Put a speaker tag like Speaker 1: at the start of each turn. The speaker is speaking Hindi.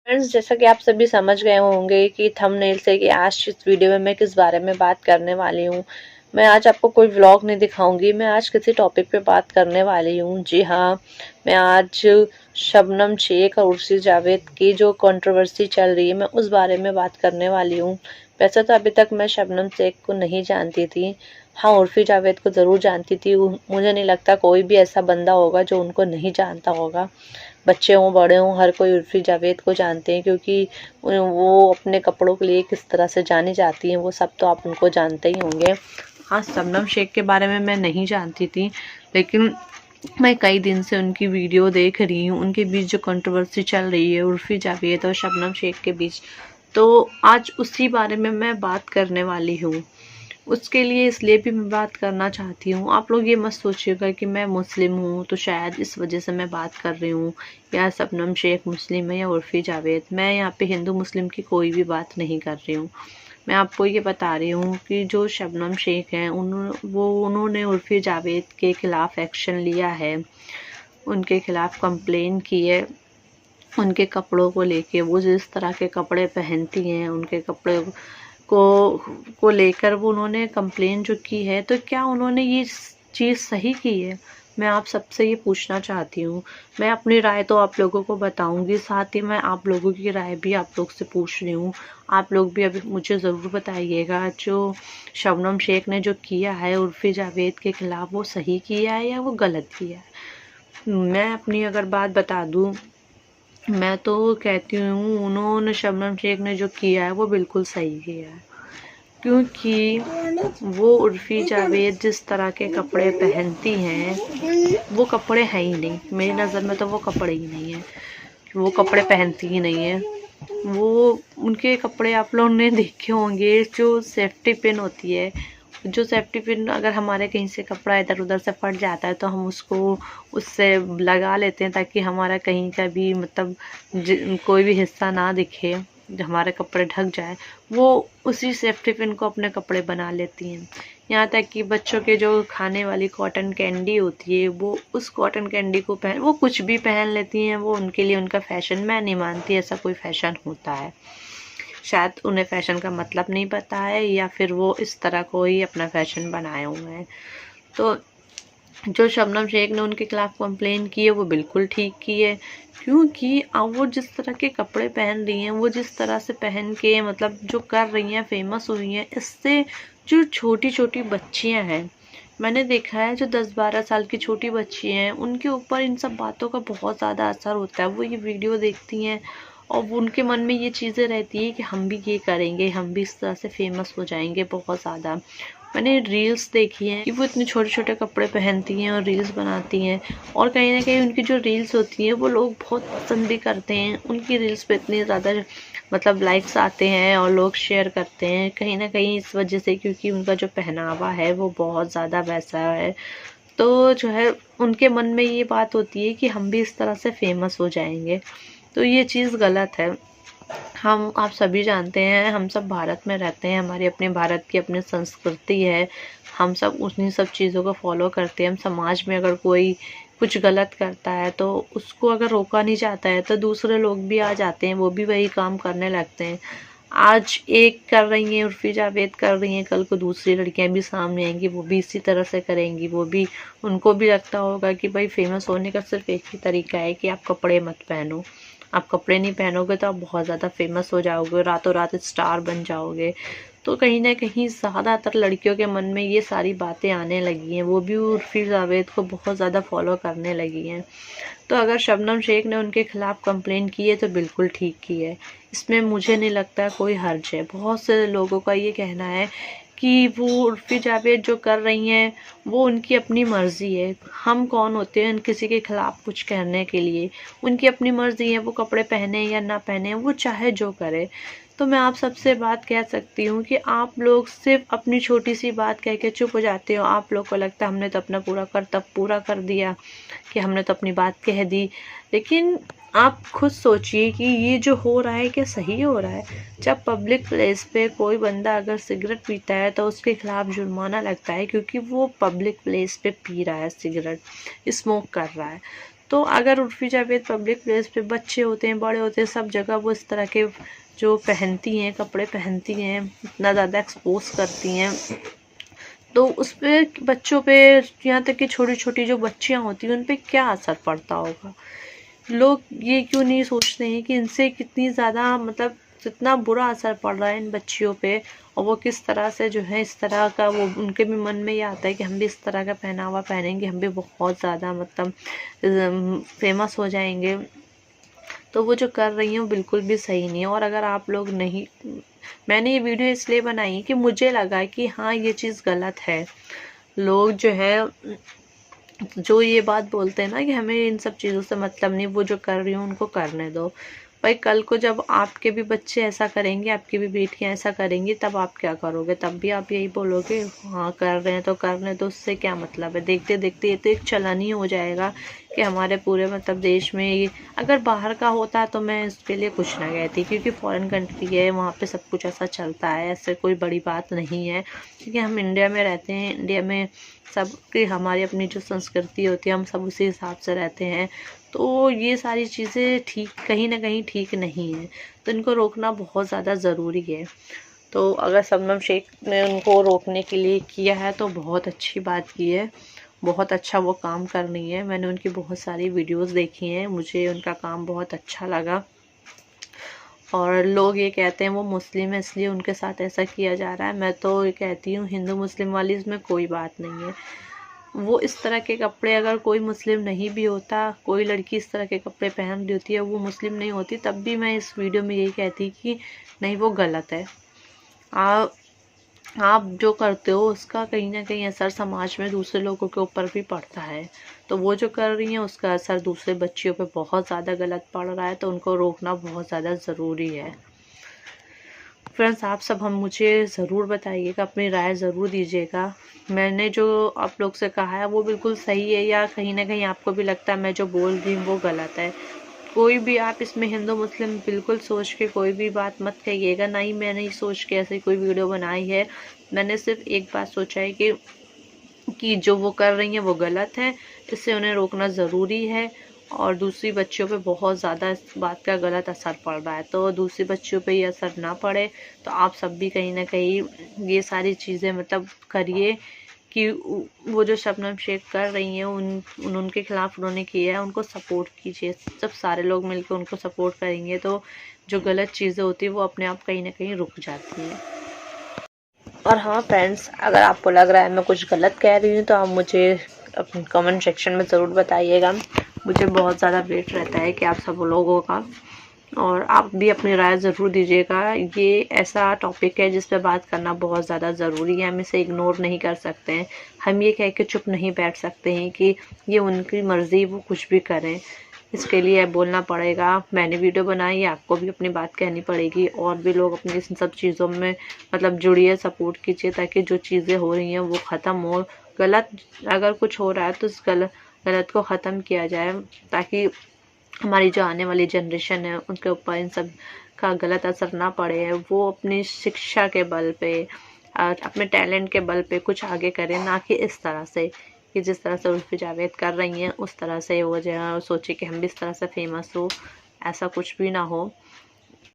Speaker 1: फ्रेंड्स, जैसा कि आप सभी समझ गए होंगे कि थंबनेल से कि आज इस वीडियो में मैं किस बारे में बात करने वाली हूँ। मैं आज आपको कोई व्लॉग नहीं दिखाऊंगी, मैं आज किसी टॉपिक पे बात करने वाली हूँ। जी हाँ, मैं आज शबनम शेख और उर्सी जावेद की जो कंट्रोवर्सी चल रही है, मैं उस बारे में बात करने वाली हूँ। वैसे तो अभी तक मैं शबनम शेख को नहीं जानती थी। हाँ, उर्फी जावेद को ज़रूर जानती थी। मुझे नहीं लगता कोई भी ऐसा बंदा होगा जो उनको नहीं जानता होगा। बच्चे हों बड़े हों, हर कोई उर्फी जावेद को जानते हैं, क्योंकि वो अपने कपड़ों के लिए किस तरह से जानी जाती हैं वो सब तो आप उनको जानते ही होंगे। हाँ, शबनम शेख के बारे में मैं नहीं जानती थी, लेकिन मैं कई दिन से उनकी वीडियो देख रही हूँ। उनके बीच जो कंट्रोवर्सी चल रही है उर्फी जावेद और शबनम शेख के बीच, तो आज उसी बारे में मैं बात करने वाली हूँ। उसके लिए इसलिए भी मैं बात करना चाहती हूँ। आप लोग ये मत सोचिएगा कि मैं मुस्लिम हूँ तो शायद इस वजह से मैं बात कर रही हूँ, या शबनम शेख मुस्लिम है या उर्फी जावेद। मैं यहाँ पे हिंदू मुस्लिम की कोई भी बात नहीं कर रही हूँ। मैं आपको ये बता रही हूँ कि जो शबनम शेख हैं उन्होंने उर्फी जावेद के खिलाफ एक्शन लिया है, उनके खिलाफ कंप्लेन की है। उनके कपड़ों को लेके, वो जिस तरह के कपड़े पहनती हैं, उनके कपड़े को लेकर वो उन्होंने कंप्लेन जो की है, तो क्या उन्होंने ये चीज़ सही की है? मैं आप सबसे ये पूछना चाहती हूँ। मैं अपनी राय तो आप लोगों को बताऊंगी, साथ ही मैं आप लोगों की राय भी आप लोग से पूछ रही हूँ। आप लोग भी अभी मुझे ज़रूर बताइएगा, जो शबनम शेख ने जो किया है उर्फी जावेद के खिलाफ, वो सही किया है या वो गलत किया है। मैं अपनी अगर बात बता दूँ, मैं तो कहती हूँ उन्होंने, शबनम शेख ने जो किया है वो बिल्कुल सही किया है, क्योंकि वो उर्फी जावेद जिस तरह के कपड़े पहनती हैं वो कपड़े हैं ही नहीं। मेरी नज़र में तो वो कपड़े ही नहीं है, वो कपड़े पहनती ही नहीं है। वो उनके कपड़े आप लोगों ने देखे होंगे, जो सेफ्टी पिन होती है, जो सेफ्टी पिन अगर हमारे कहीं से कपड़ा इधर उधर से फट जाता है तो हम उसको उससे लगा लेते हैं ताकि हमारा कहीं का भी मतलब कोई भी हिस्सा ना दिखे, जो हमारे कपड़े ढक जाए। वो उसी सेफ्टी पिन को अपने कपड़े बना लेती हैं। यहाँ तक कि बच्चों के जो खाने वाली कॉटन कैंडी होती है, वो उस कॉटन कैंडी को वो कुछ भी पहन लेती हैं। वो उनके लिए उनका फैशन, मैं नहीं मानती ऐसा कोई फैशन होता है। शायद उन्हें फ़ैशन का मतलब नहीं पता है, या फिर वो इस तरह को ही अपना फ़ैशन बनाए हुए हैं। तो जो शबनम शेख ने उनके खिलाफ कंप्लेन की है वो बिल्कुल ठीक की है, क्योंकि अब वो जिस तरह के कपड़े पहन रही हैं, वो जिस तरह से पहन के मतलब जो कर रही हैं, फेमस हुई हैं, इससे जो छोटी छोटी बच्चियां हैं, मैंने देखा है जो 10-12 साल की छोटी बच्ची हैं, उनके ऊपर इन सब बातों का बहुत ज़्यादा असर होता है। वो ये वीडियो देखती हैं और वो उनके मन में ये चीज़ें रहती है कि हम भी ये करेंगे, हम भी इस तरह से फेमस हो जाएंगे बहुत ज़्यादा। मैंने रील्स देखी हैं कि वो इतने छोटे छोटे कपड़े पहनती हैं और रील्स बनाती हैं, और कहीं ना कहीं उनकी जो रील्स होती हैं वो लोग बहुत पसंद भी करते हैं। उनकी रील्स पे इतनी ज़्यादा मतलब लाइक्स आते हैं और लोग शेयर करते हैं, कहीं ना कहीं इस वजह से, क्योंकि उनका जो पहनावा है वो बहुत ज़्यादा वैसा है। तो जो है उनके मन में ये बात होती है कि हम भी इस तरह से फेमस हो जाएंगे, तो ये चीज़ गलत है। हम आप सभी जानते हैं, हम सब भारत में रहते हैं, हमारी अपने भारत की अपनी संस्कृति है, हम सब उन्हीं सब चीज़ों को फॉलो करते हैं। हम समाज में अगर कोई कुछ गलत करता है तो उसको अगर रोका नहीं जाता है तो दूसरे लोग भी आ जाते हैं, वो भी वही काम करने लगते हैं। आज एक कर रही हैं, उर्फी जावेद कर रही हैं, कल को दूसरी लड़कियां भी सामने आएंगी, वो भी इसी तरह से करेंगी। वो भी, उनको भी लगता होगा कि भाई फेमस होने का सिर्फ एक ही तरीका है कि आप कपड़े मत पहनो। आप कपड़े नहीं पहनोगे तो आप बहुत ज़्यादा फेमस हो जाओगे, रातों रात स्टार बन जाओगे। तो कहीं ना कहीं ज़्यादातर लड़कियों के मन में ये सारी बातें आने लगी हैं, वो भी उर्फी जावेद को बहुत ज़्यादा फॉलो करने लगी हैं। तो अगर शबनम शेख ने उनके खिलाफ कंप्लेन की है तो बिल्कुल ठीक की है, इसमें मुझे नहीं लगता कोई हर्ज है। बहुत से लोगों का ये कहना है कि वो उर्फी जावेद जो कर रही हैं वो उनकी अपनी मर्ज़ी है। हम कौन होते हैं किसी के खिलाफ कुछ कहने के लिए? उनकी अपनी मर्ज़ी है, वो कपड़े पहने या ना पहने, वो चाहे जो करे। तो मैं आप सबसे बात कह सकती हूँ कि आप लोग सिर्फ अपनी छोटी सी बात कह के चुप हो जाते हो। आप लोग को लगता है हमने तो अपना पूरा कर्तव्य पूरा कर दिया, कि हमने तो अपनी बात कह दी। लेकिन आप खुद सोचिए कि ये जो हो रहा है क्या सही हो रहा है? जब पब्लिक प्लेस पे कोई बंदा अगर सिगरेट पीता है तो उसके खिलाफ जुर्माना लगता है, क्योंकि वो पब्लिक प्लेस पे पी रहा है सिगरेट, स्मोक कर रहा है। तो अगर उर्फी जावेद पब्लिक प्लेस पे बच्चे होते हैं, बड़े होते हैं, सब जगह वो इस तरह के जो पहनती हैं, कपड़े पहनती हैं, इतना ज़्यादा एक्सपोज करती हैं, तो उस पे बच्चों पे, यहाँ तक कि छोटी छोटी जो बच्चियाँ होती हैं उन पे क्या असर पड़ता होगा। लोग ये क्यों नहीं सोचते हैं कि इनसे कितनी ज़्यादा मतलब कितना बुरा असर पड़ रहा है इन बच्चियों पे, और वो किस तरह से जो है इस तरह का, वो उनके भी मन में ये आता है कि हम भी इस तरह का पहनावा पहनेंगे, हम भी बहुत ज़्यादा मतलब फेमस हो जाएंगे। तो वो जो कर रही हैं वो बिल्कुल भी सही नहीं है। और अगर आप लोग नहीं, मैंने ये वीडियो इसलिए बनाई कि मुझे लगा कि हाँ ये चीज़ गलत है। लोग जो है जो ये बात बोलते हैं ना कि हमें इन सब चीज़ों से मतलब नहीं, वो जो कर रही हूँ उनको करने दो। भाई कल को जब आपके भी बच्चे ऐसा करेंगे, आपकी भी बेटियाँ ऐसा करेंगी, तब आप क्या करोगे? तब भी आप यही बोलोगे हाँ कर रहे हैं तो करने दो, उससे क्या मतलब है? देखते देखते ये तो एक चलन ही हो जाएगा कि हमारे पूरे मतलब देश में ये, अगर बाहर का होता तो मैं इसके लिए कुछ ना कहती, क्योंकि फॉरेन कंट्री है, वहाँ पे सब कुछ ऐसा चलता है, ऐसे कोई बड़ी बात नहीं है। क्योंकि हम इंडिया में रहते हैं, इंडिया में सबकी हमारी अपनी जो संस्कृति होती है, हम सब उसी हिसाब से रहते हैं। तो ये सारी चीज़ें ठीक कहीं ना कहीं ठीक नहीं है, तो इनको रोकना बहुत ज़्यादा ज़रूरी है। तो अगर शबनम शेख ने उनको रोकने के लिए किया है तो बहुत अच्छी बात की है, बहुत अच्छा वो काम कर रही है। मैंने उनकी बहुत सारी वीडियोस देखी हैं, मुझे उनका काम बहुत अच्छा लगा। और लोग ये कहते हैं वो मुस्लिम है इसलिए उनके साथ ऐसा किया जा रहा है। मैं तो ये कहती हूँ हिंदू मुस्लिम वाली इसमें कोई बात नहीं है। वो इस तरह के कपड़े, अगर कोई मुस्लिम नहीं भी होता, कोई लड़की इस तरह के कपड़े पहन रही होती है, वो मुस्लिम नहीं होती, तब भी मैं इस वीडियो में यही कहती कि नहीं वो गलत है। आप जो करते हो उसका कहीं ना कहीं असर समाज में दूसरे लोगों के ऊपर भी पड़ता है। तो वो जो कर रही हैं उसका असर दूसरे बच्चियों पे बहुत ज़्यादा गलत पड़ रहा है, तो उनको रोकना बहुत ज़्यादा ज़रूरी है। फ्रेंड्स आप सब हम मुझे ज़रूर बताइएगा, अपनी राय ज़रूर दीजिएगा। मैंने जो आप लोग से कहा है वो बिल्कुल सही है या कहीं ना कहीं आपको भी लगता है मैं जो बोल रही हूँ वो गलत है। कोई भी आप इसमें हिंदू मुस्लिम बिल्कुल सोच के कोई भी बात मत कहिएगा, ना ही मैंने सोच के ऐसी कोई वीडियो बनाई है। मैंने सिर्फ एक बात सोचा है कि जो वो कर रही हैं वो गलत है, इससे उन्हें रोकना ज़रूरी है। और दूसरी बच्चियों पे बहुत ज़्यादा इस बात का गलत असर पड़ रहा है, तो दूसरी बच्चियों पे ये असर ना पड़े, तो आप सब भी कहीं ना कहीं ये सारी चीज़ें मतलब करिए कि वो जो शबनम शेख कर रही हैं उनके खिलाफ उन्होंने किया है, उनको सपोर्ट कीजिए। जब सारे लोग मिलकर उनको सपोर्ट करेंगे तो जो गलत चीज़ें होती है वो अपने आप कहीं ना कहीं रुक जाती हैं। और हाँ फ्रेंड्स, अगर आपको लग रहा है मैं कुछ गलत कह रही हूँ तो आप मुझे अपने कमेंट सेक्शन में ज़रूर बताइएगा। मुझे बहुत ज़्यादा वेट रहता है कि आप सब लोगों का, और आप भी अपनी राय ज़रूर दीजिएगा। ये ऐसा टॉपिक है जिस पे बात करना बहुत ज़्यादा ज़रूरी है, हम इसे इग्नोर नहीं कर सकते हैं। हम ये कह के चुप नहीं बैठ सकते हैं कि ये उनकी मर्ज़ी, वो कुछ भी करें। इसके लिए बोलना पड़ेगा, मैंने वीडियो बनाई है, आपको भी अपनी बात कहनी पड़ेगी। और भी लोग अपनी इन सब चीज़ों में मतलब जुड़िए, सपोर्ट कीजिए, ताकि जो चीज़ें हो रही हैं वो ख़त्म हो। गलत अगर कुछ हो रहा है तो इस गलत को ख़त्म किया जाए, ताकि हमारी जो आने वाली जनरेशन है उनके ऊपर इन सब का गलत असर ना पड़े। वो अपनी शिक्षा के बल पे और अपने टैलेंट के बल पे कुछ आगे करें, ना कि इस तरह से कि जिस तरह से उर्फी जावेद कर रही हैं उस तरह से वो जो है सोचे कि हम भी इस तरह से फेमस हो। ऐसा कुछ भी ना हो।